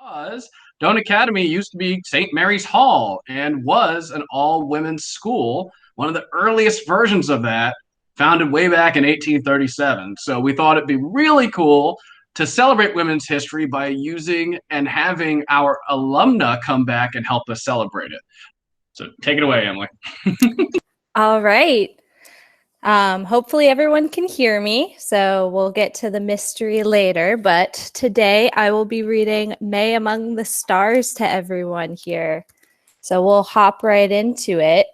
Because Doane Academy used to be St. Mary's Hall and was an all-women's school, one of the earliest versions of that, founded way back in 1837. So we thought it'd be really cool to celebrate women's history by using and having our alumna come back and help us celebrate it. So take it away, Emily. All right. Hopefully everyone can hear me, so we'll get to the mystery later. But today I will be reading Mae Among the Stars to everyone here. So we'll hop right into it.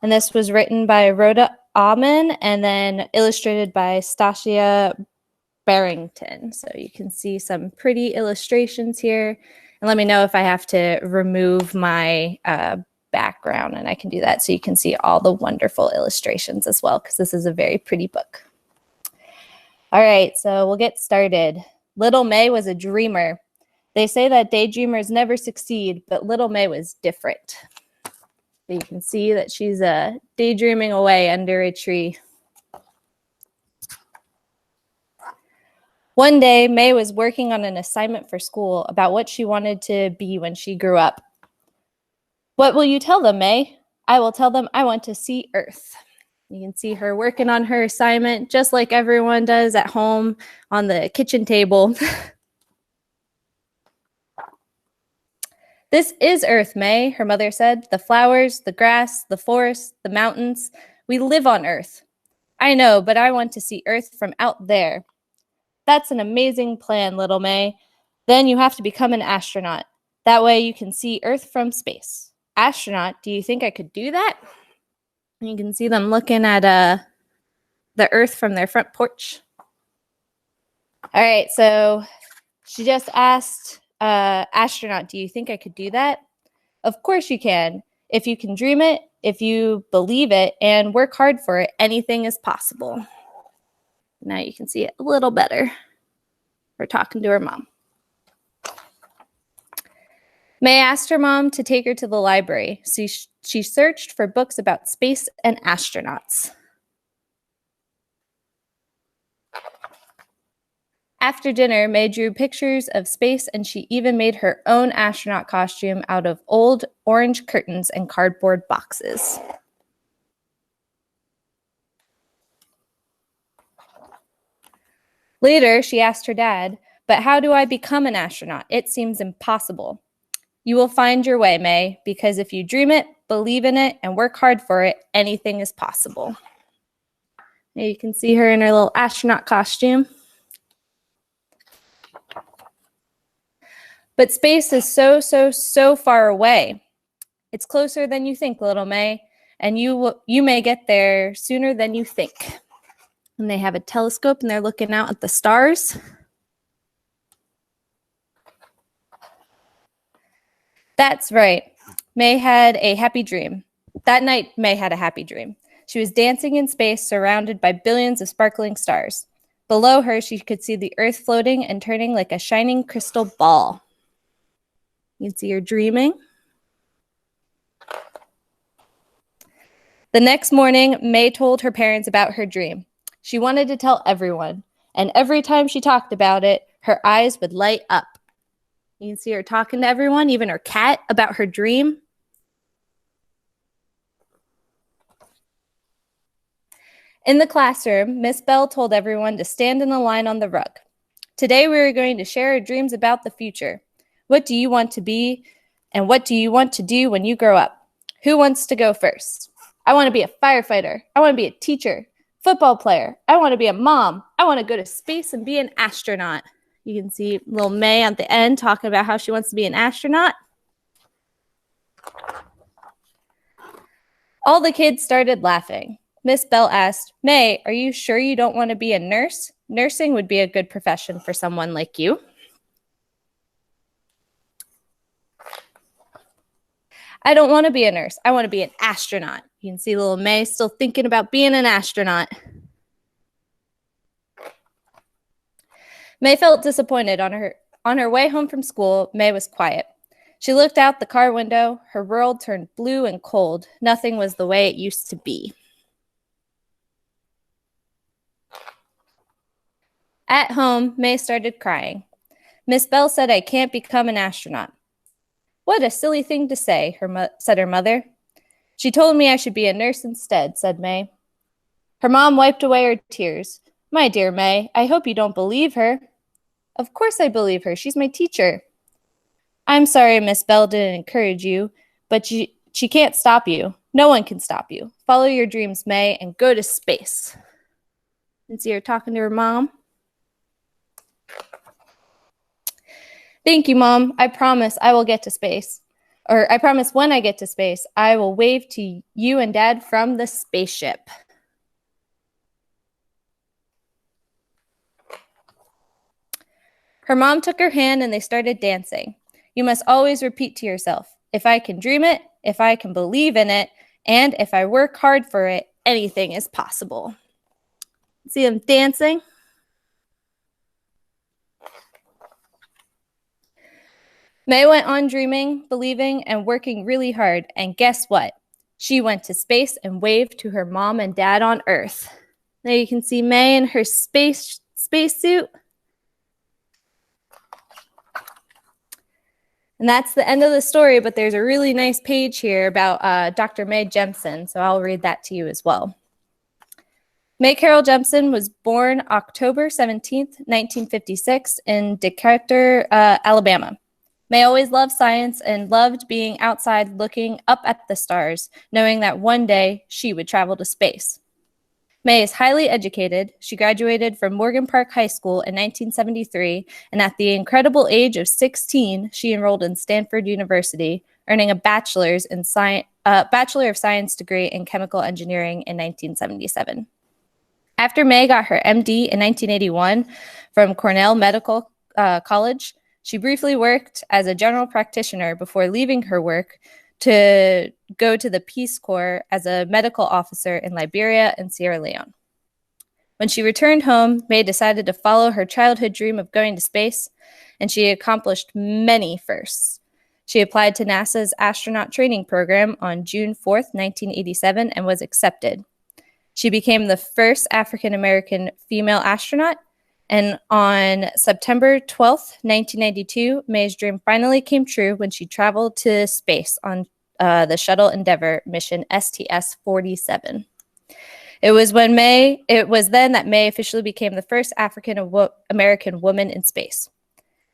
And this was written by Roda Ahmed and then illustrated by Stasia Barrington. So you can see some pretty illustrations here. And let me know if I have to remove my background, and I can do that so you can see all the wonderful illustrations as well, because this is a very pretty book. All right, so we'll get started. Little Mae was a dreamer. They say that daydreamers never succeed, but little Mae was different. So you can see that she's daydreaming away under a tree. One day, Mae was working on an assignment for school about what she wanted to be when she grew up. What will you tell them, Mae? I will tell them I want to see Earth. You can see her working on her assignment just like everyone does at home on the kitchen table. This is Earth, Mae, her mother said. The flowers, the grass, the forest, the mountains. We live on Earth. I know, but I want to see Earth from out there. That's an amazing plan, little Mae. Then you have to become an astronaut. That way you can see Earth from space. Astronaut, do you think I could do that? You can see them looking at the Earth from their front porch. All right, so she just asked, astronaut, do you think I could do that? Of course you can. If you can dream it, if you believe it, and work hard for it, anything is possible. Now you can see it a little better. We're talking to her mom. Mae asked her mom to take her to the library, so she searched for books about space and astronauts. After dinner, Mae drew pictures of space, and she even made her own astronaut costume out of old orange curtains and cardboard boxes. Later, she asked her dad, "But how do I become an astronaut? It seems impossible." You will find your way, Mae, because if you dream it, believe in it, and work hard for it, anything is possible. Now you can see her in her little astronaut costume. But space is so far away. It's closer than you think, little Mae, and you may get there sooner than you think. And they have a telescope, and they're looking out at the stars. That's right. Mae had a happy dream. That night, Mae had a happy dream. She was dancing in space, surrounded by billions of sparkling stars. Below her, she could see the Earth floating and turning like a shining crystal ball. You can see her dreaming. The next morning, Mae told her parents about her dream. She wanted to tell everyone, and every time she talked about it, her eyes would light up. You can see her talking to everyone, even her cat, about her dream. In the classroom, Miss Bell told everyone to stand in a line on the rug. Today, we are going to share our dreams about the future. What do you want to be, and what do you want to do when you grow up? Who wants to go first? I want to be a firefighter. I want to be a teacher, football player. I want to be a mom. I want to go to space and be an astronaut. You can see little Mae at the end talking about how she wants to be an astronaut. All the kids started laughing. Miss Bell asked, "Mae, are you sure you don't want to be a nurse? Nursing would be a good profession for someone like you." I don't want to be a nurse. I want to be an astronaut. You can see little Mae still thinking about being an astronaut. Mae felt disappointed. On her way home from school, Mae was quiet. She looked out the car window. Her world turned blue and cold. Nothing was the way it used to be. At home, Mae started crying. Miss Bell said I can't become an astronaut. What a silly thing to say, said her mother. She told me I should be a nurse instead, said Mae. Her mom wiped away her tears. My dear Mae, I hope you don't believe her. Of course I believe her. She's my teacher. I'm sorry Miss Bell didn't encourage you, but she can't stop you. No one can stop you. Follow your dreams, Mae, and go to space. And see her talking to her mom. Thank you, Mom. I promise I will get to space. Or I promise when I get to space, I will wave to you and Dad from the spaceship. Her mom took her hand and they started dancing. You must always repeat to yourself, if I can dream it, if I can believe in it, and if I work hard for it, anything is possible. See them dancing? Mae went on dreaming, believing, and working really hard. And guess what? She went to space and waved to her mom and dad on Earth. There you can see Mae in her spacesuit. And that's the end of the story, but there's a really nice page here about Dr. Mae Jemison, so I'll read that to you as well. Mae Carol Jemison was born October 17th, 1956 in Decatur, Alabama. Mae always loved science and loved being outside looking up at the stars, knowing that one day she would travel to space. Mae is highly educated. She graduated from Morgan Park High School in 1973, and at the incredible age of 16, she enrolled in Stanford University, earning a Bachelor of Science degree in Chemical Engineering in 1977. After Mae got her MD in 1981 from Cornell Medical College, she briefly worked as a general practitioner before leaving her work to go to the Peace Corps as a medical officer in Liberia and Sierra Leone. When she returned home, Mae decided to follow her childhood dream of going to space, and she accomplished many firsts. She applied to NASA's astronaut training program on June 4th, 1987, and was accepted. She became the first African-American female astronaut, and on September 12th, 1992, Mae's dream finally came true when she traveled to space on the Shuttle Endeavour mission STS-47. It was then that Mae officially became the first African-American woman in space.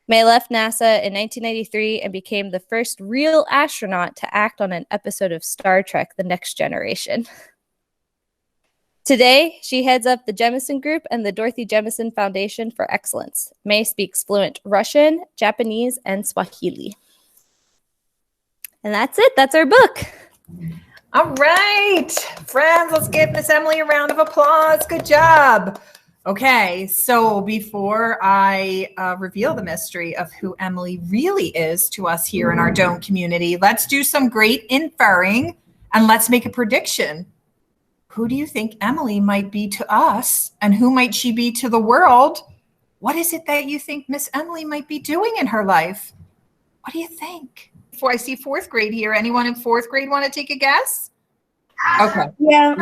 Mae left NASA in 1993 and became the first real astronaut to act on an episode of Star Trek: The Next Generation. Today, she heads up the Jemison Group and the Dorothy Jemison Foundation for Excellence. Mae speaks fluent Russian, Japanese, and Swahili. And that's it. That's our book. All right, friends, let's give Miss Emily a round of applause. Good job. Okay, so before I reveal the mystery of who Emily really is to us here in our Doane community, let's do some great inferring and let's make a prediction. Who do you think Emily might be to us, and who might she be to the world? What is it that you think Miss Emily might be doing in her life? What do you think? Before I see fourth grade here, anyone in fourth grade want to take a guess? Okay. Yeah.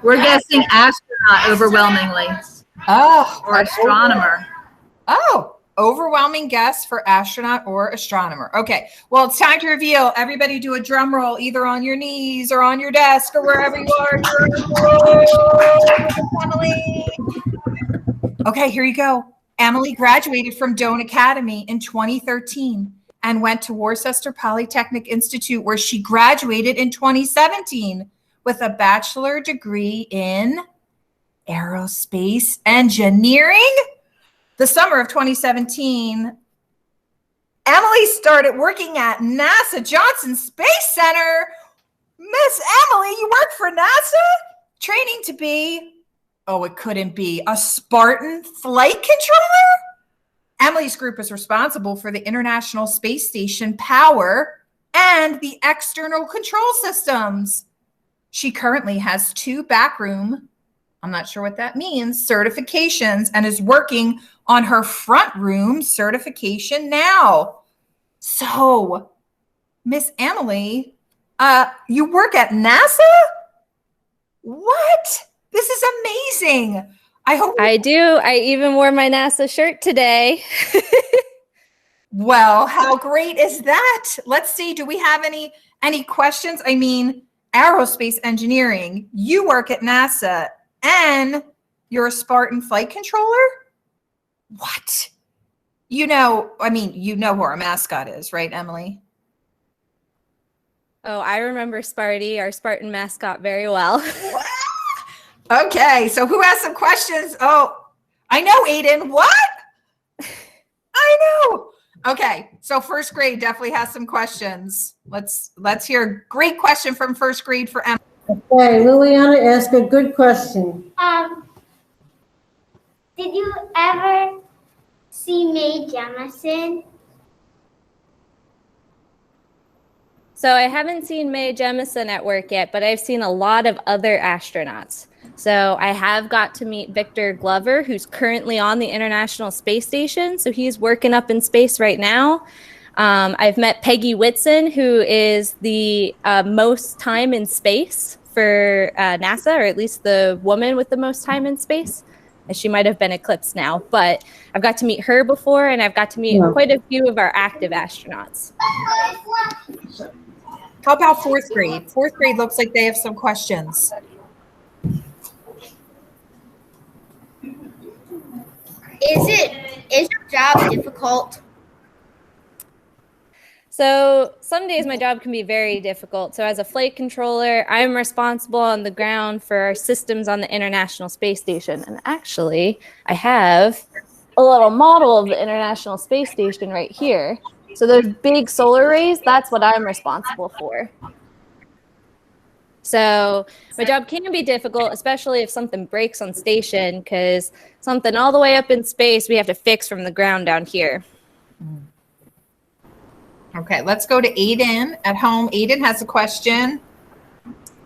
We're guessing astronaut overwhelmingly. Oh, Or astronomer. Oh, overwhelming guess for astronaut or astronomer. Okay, well, it's time to reveal. Everybody do a drum roll, either on your knees or on your desk or wherever you are. Emily. Okay, here you go. Emily graduated from Doane Academy in 2013 and went to Worcester Polytechnic Institute, where she graduated in 2017 with a bachelor degree in aerospace engineering. The summer of 2017, Emily started working at NASA Johnson Space Center. Miss Emily, you work for NASA? Training to be, oh, it couldn't be, a Spartan flight controller? Emily's group is responsible for the International Space Station power and the external control systems. She currently has 2 backroom, I'm not sure what that means, certifications, and is working on her front room certification now. So, Miss Emily, you work at NASA? What? This is amazing. I hope I do. I even wore my NASA shirt today. Well, how great is that? Let's see. Do we have any questions? I mean, aerospace engineering. You work at NASA and you're a Spartan flight controller? What? You know who our mascot is, right, Emily? Oh, I remember Sparty, our Spartan mascot, very well. Okay, so who has some questions? Oh, I know, Aiden. What? I know. Okay, so first grade definitely has some questions. Let's hear a great question from first grade for Emily. Okay, Liliana, ask a good question. Did you ever see Mae Jemison? So I haven't seen Mae Jemison at work yet, but I've seen a lot of other astronauts. So I have got to meet Victor Glover, who's currently on the International Space Station. So he's working up in space right now. I've met Peggy Whitson, who is the most time in space for NASA, or at least the woman with the most time in space. She might have been eclipsed now, but I've got to meet her before, and I've got to meet quite a few of our active astronauts. How about fourth grade? Fourth grade looks like they have some questions. Is your job difficult? So some days my job can be very difficult. So as a flight controller, I'm responsible on the ground for our systems on the International Space Station. And actually, I have a little model of the International Space Station right here. So those big solar rays, that's what I'm responsible for. So my job can be difficult, especially if something breaks on station, because something all the way up in space we have to fix from the ground down here. Okay, let's go to Aiden at home. Aiden has a question.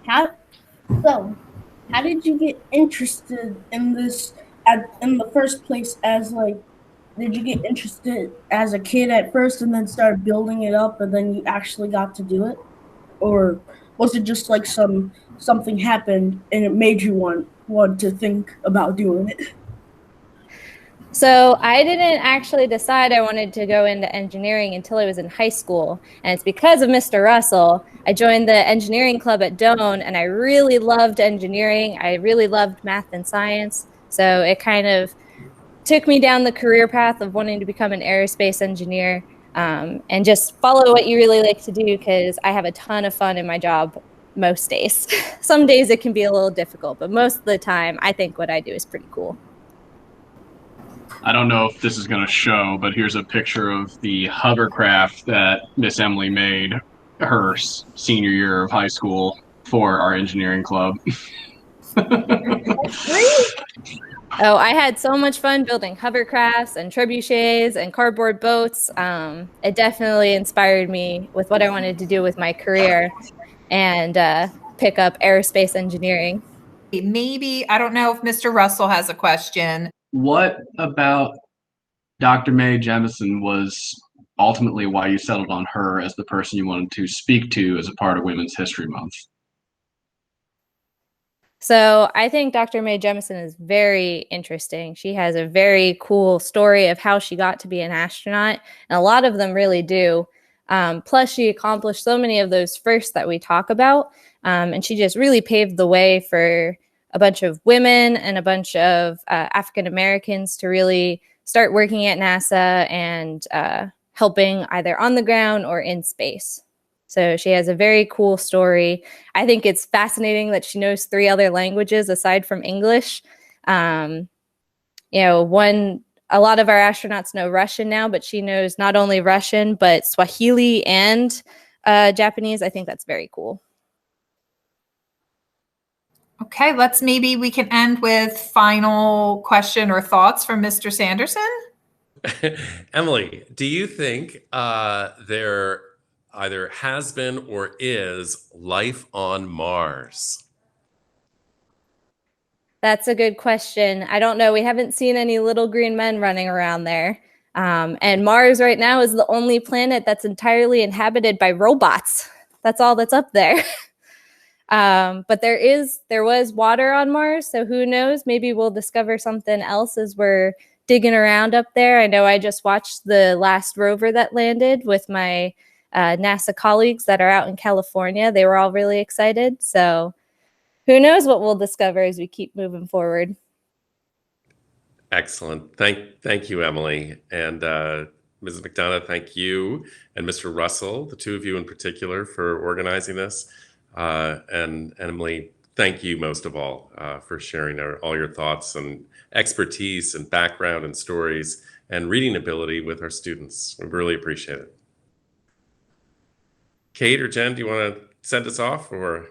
How did you get interested in this in the first place? Did you get interested as a kid at first and then started building it up and then you actually got to do it? Or was it just like something happened and it made you want to think about doing it? So I didn't actually decide I wanted to go into engineering until I was in high school. And it's because of Mr. Russell. I joined the engineering club at Doane, and I really loved engineering. I really loved math and science. So it kind of took me down the career path of wanting to become an aerospace engineer, and just follow what you really like to do, because I have a ton of fun in my job most days. Some days it can be a little difficult, but most of the time I think what I do is pretty cool. I don't know if this is going to show, but here's a picture of the hovercraft that Miss Emily made her senior year of high school for our engineering club. Oh, I had so much fun building hovercrafts and trebuchets and cardboard boats. It definitely inspired me with what I wanted to do with my career and pick up aerospace engineering. Maybe, I don't know if Mr. Russell has a question. What about Dr. Mae Jemison was ultimately why you settled on her as the person you wanted to speak to as a part of Women's History Month? So I think Dr. Mae Jemison is very interesting. She has a very cool story of how she got to be an astronaut, and a lot of them really do. Plus, she accomplished so many of those firsts that we talk about, and she just really paved the way for a bunch of women and a bunch of African Americans to really start working at NASA and helping either on the ground or in space. So she has a very cool story. I think it's fascinating that she knows 3 other languages aside from English. A lot of our astronauts know Russian now, but she knows not only Russian, but Swahili and Japanese. I think that's very cool. Okay, maybe we can end with final question or thoughts from Mr. Sanderson. Emily, do you think there either has been or is life on Mars? That's a good question. I don't know. We haven't seen any little green men running around there. And Mars right now is the only planet that's entirely inhabited by robots. That's all that's up there. But there was water on Mars, so who knows? Maybe we'll discover something else as we're digging around up there. I know I just watched the last rover that landed with my NASA colleagues that are out in California. They were all really excited. So who knows what we'll discover as we keep moving forward. Excellent. Thank you, Emily. And Ms. McDonough, thank you. And Mr. Russell, the two of you in particular, for organizing this. And Emily, thank you most of all for sharing all your thoughts and expertise and background and stories and reading ability with our students. We really appreciate it. Kate or Jen, do you want to send us off, or?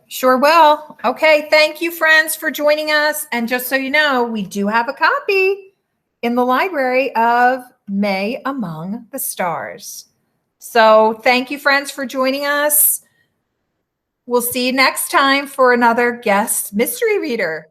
Sure will. Okay, thank you, friends, for joining us. And just so you know, we do have a copy in the library of Mae Among the Stars. So thank you, friends, for joining us. We'll see you next time for another guest mystery reader.